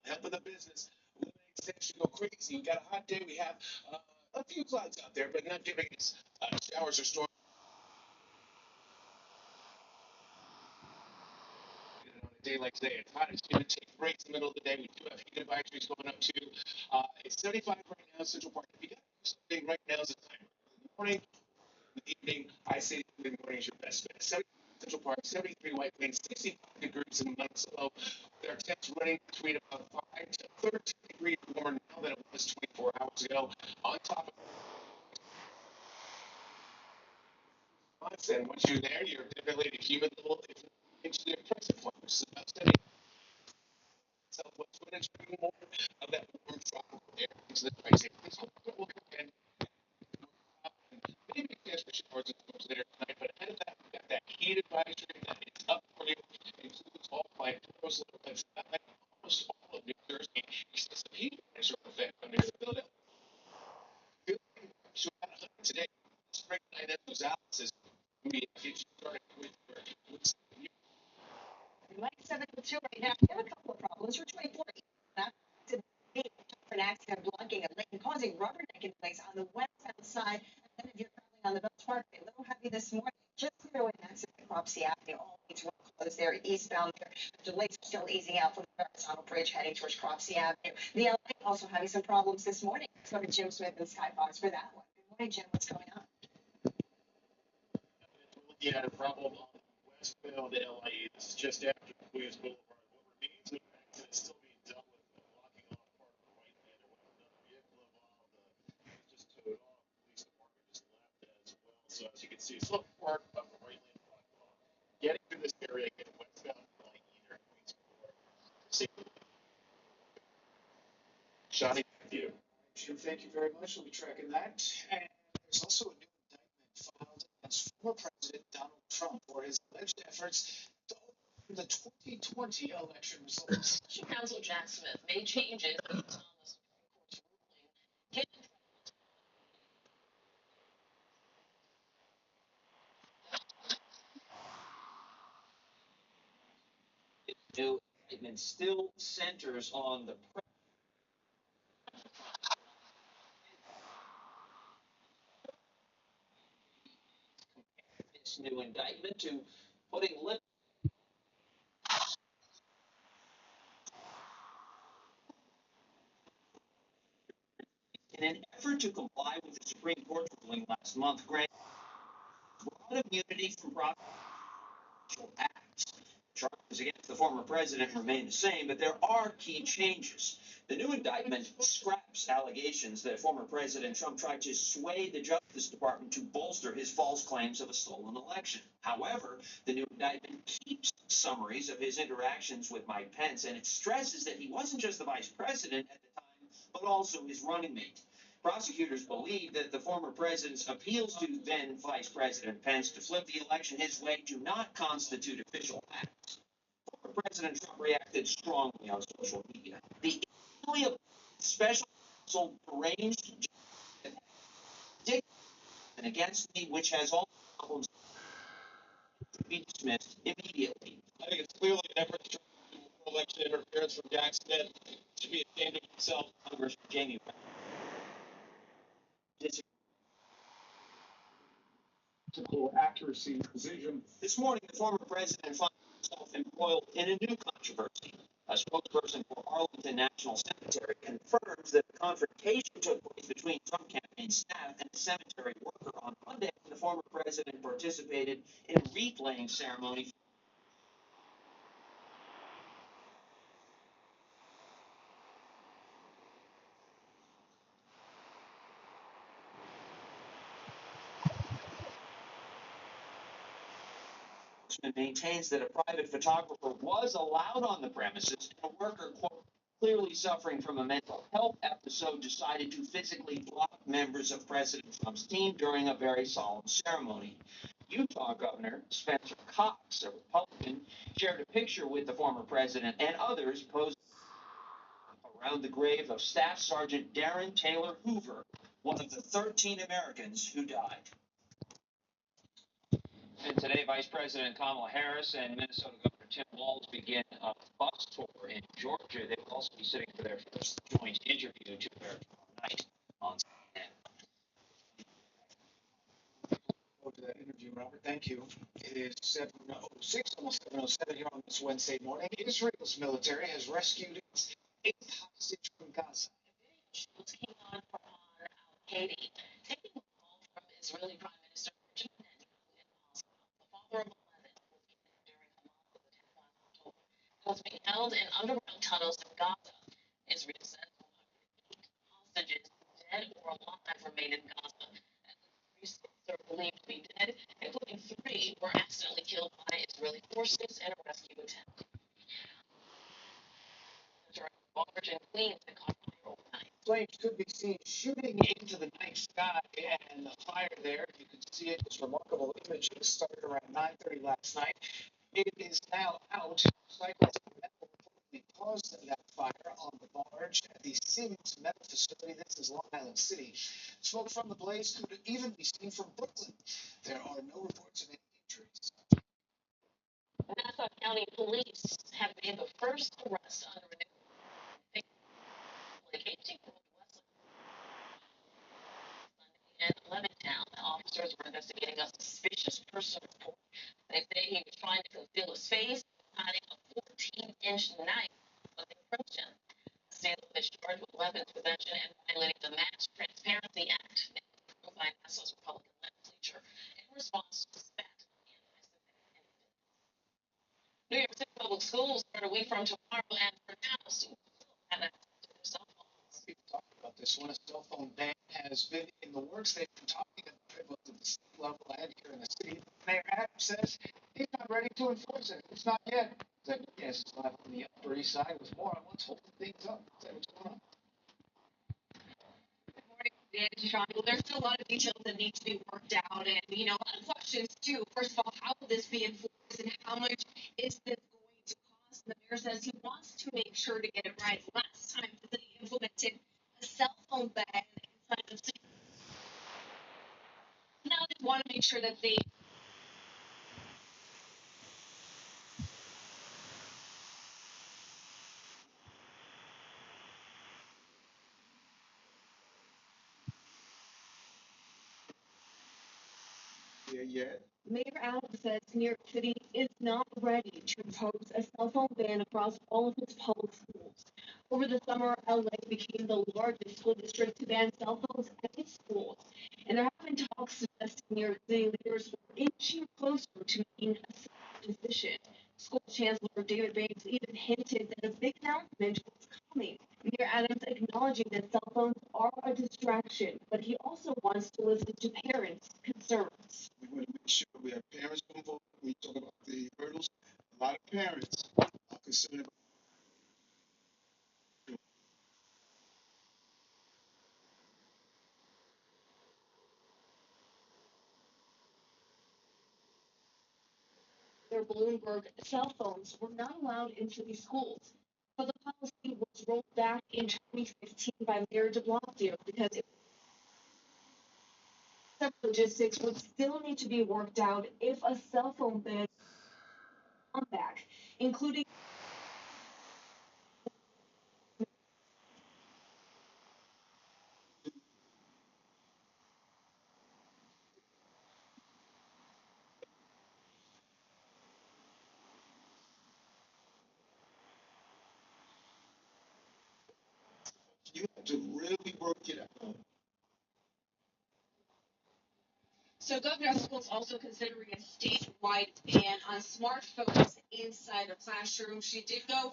helping the business. Lemonade stands to go crazy. Got a hot day. We have a few clouds out there, but not giving us showers or storms. On a day like today, it's hot. It's going to take breaks in the middle of the day. We do have heat advisories going up to it's 75 right now, Central Park. If you got something right now is the time. In the morning, in the evening, I say the morning is your best bet. 70 Central Park, 73 White Plains, 65 degrees in Monticello. Their temps running between about 5 to 13 degrees warmer now than it was 24 hours ago. On top of months, and once you're there, you're definitely the humid level into the oppressive one, which is about 70 southwest wind and bringing more of that warm tropical air into the tri-state. So we'll go ahead and maybe catch the showers and storms later tonight, but ahead of that, we've got that heat advisory that is up for you. It includes all 5 boroughs, like almost all of New Jersey. Excessive heat advisory effect on New Philadelphia. So about 100 today. Spring night at those Alice's. We get started with Like 702 right now, we have a couple of problems. We're 24 for an accident blocking a lane, causing rubbernecking delays on the westbound side. And then if you're traveling on the Bells Parkway, a little heavy this morning, just through an accident at Cropsey Avenue. All lanes were closed there eastbound there. Delays are still easing out from the horizontal bridge heading towards Cropsey Avenue. The LA also having some problems this morning. Let's go to Jim Smith and Skybox for that one. Good morning, Jim. What's going on? looking at a problem on westbound LA. This is just after Queens Boulevard. What remains of an accident is still being dealt with, blocking off part of the right lane. There was another vehicle involved. Just towed off. Police department just left as well. So as you can see, some part of the right lane blocked off. Getting through this area, getting westbound LA either Queens Boulevard. Johnny, thank you. Jim, thank you very much. We'll be tracking that. And there's also a new indictment filed against former President Donald Trump for his alleged efforts to overturn the 2020 election results. Special Counsel Jack Smith made changes on the Supreme Court's ruling. New indictment still centers on the this new indictment to putting limits in an effort to comply with the Supreme Court ruling last month, granting broad immunity from prosecutorial acts. Charges against the former president remain the same, but there are key changes. The new indictment scraps allegations that former President Trump tried to sway the Justice Department to bolster his false claims of a stolen election. However, the new indictment keeps summaries of his interactions with Mike Pence, and it stresses that he wasn't just the vice president at the time, but also his running mate. Prosecutors believe that the former president's appeals to then Vice President Pence to flip the election his way do not constitute official acts. Former President Trump reacted strongly on social media. The illegally special counsel arranged and against me, which has all problems, to be dismissed immediately. I think it's clearly an effort to election interference from Jack Smith to be ashamed of himself. Congressman Jamie Accuracy precision. This morning, the former president found himself embroiled in a new controversy. A spokesperson for Arlington National Cemetery confirms that the confrontation took place between Trump campaign staff and a cemetery worker on Monday when the former president participated in a wreath laying ceremony. Maintains that a private photographer was allowed on the premises, and a worker, quote, clearly suffering from a mental health episode, decided to physically block members of President Trump's team during a very solemn ceremony. Utah Governor Spencer Cox, a Republican, shared a picture with the former president and others posing around the grave of Staff Sergeant Darren Taylor Hoover, one of the 13 Americans who died. And today, Vice President Kamala Harris and Minnesota Governor Tim Walz begin a bus tour in Georgia, they will also be sitting for their first joint interview to their night on Saturday. Forward to that interview, Robert. Thank you. It is 7:06, almost 7:07 here on this Wednesday morning. Israel's military has rescued its 8th hostage from Gaza. Schultz came on for Haiti, taking a call from Israeli Prime Minister Benjamin Netanyahu in Moscow. The father of 11 was killed during Hamas attack on October and was being held in underground tunnels in Gaza. Israel says 108 hostages, dead or alive, remain in Gaza. At least 36 are believed to be dead, including 3 were accidentally killed by Israeli forces in a rescue attempt. Large in Queens that caught fire overnight. Flames could be seen shooting into the night sky, and the fire there, you can see it, this remarkable image. It started around 9:30 last night. It is now out. Cycles reportedly caused that fire on the barge at the Siemens Metal facility. This is Long Island City. Smoke from the blaze could even be seen from Brooklyn. There are no reports of any injuries. Nassau County Police have made the first arrest under a new in Levittown. Officers were investigating a suspicious person report. They say he was trying to conceal his face, hiding a 14-inch knife when they approached him. Salem is charged with weapons possession and violating the Mass Transparency Act, approved by Nassau's Republican legislature in response to that New York City Public Schools start a week from tomorrow, and for now, students still have access to their cell phones. We've talked about this one. A cell phone ban has been in the works. They've been talking about it both at the state level and here in the city. Mayor Adams says he's not ready to enforce it. It's not yet. Yes, it's not on the Upper East Side with more on what's holding things up. Is that what's going on? Good morning, Dan and Sean. Well, there's still a lot of details that need to be worked out, and a lot of questions too. First of all, how will this be enforced, and how much is this going to cost? The mayor says he wants to make sure to get it right. Last time the city implemented a cell phone ban inside the city. Now they want to make sure that they Yeah. Mayor Adams says New York City is not ready to impose a cell phone ban across all of its public schools. Over the summer, LA became the largest school district to ban cell phones at its schools. And there have been talks suggesting New York City leaders were inching closer to making a similar decision. School Chancellor David Banks even hinted that a big announcement was coming. Mayor Adams acknowledging that cell phones are a distraction, but he also wants to listen to parents' concerns. We want to make sure we have parents on board. We talk about the hurdles. A lot of parents are concerned about. Their Bloomberg cell phones were not allowed into these schools. But the policy was rolled back in 2015 by Mayor de Blasio because logistics would still need to be worked out if a cell phone ban come back, including You have to really work it out. So Governor Hochul's also considering a statewide ban on smartphones inside the classroom. She did go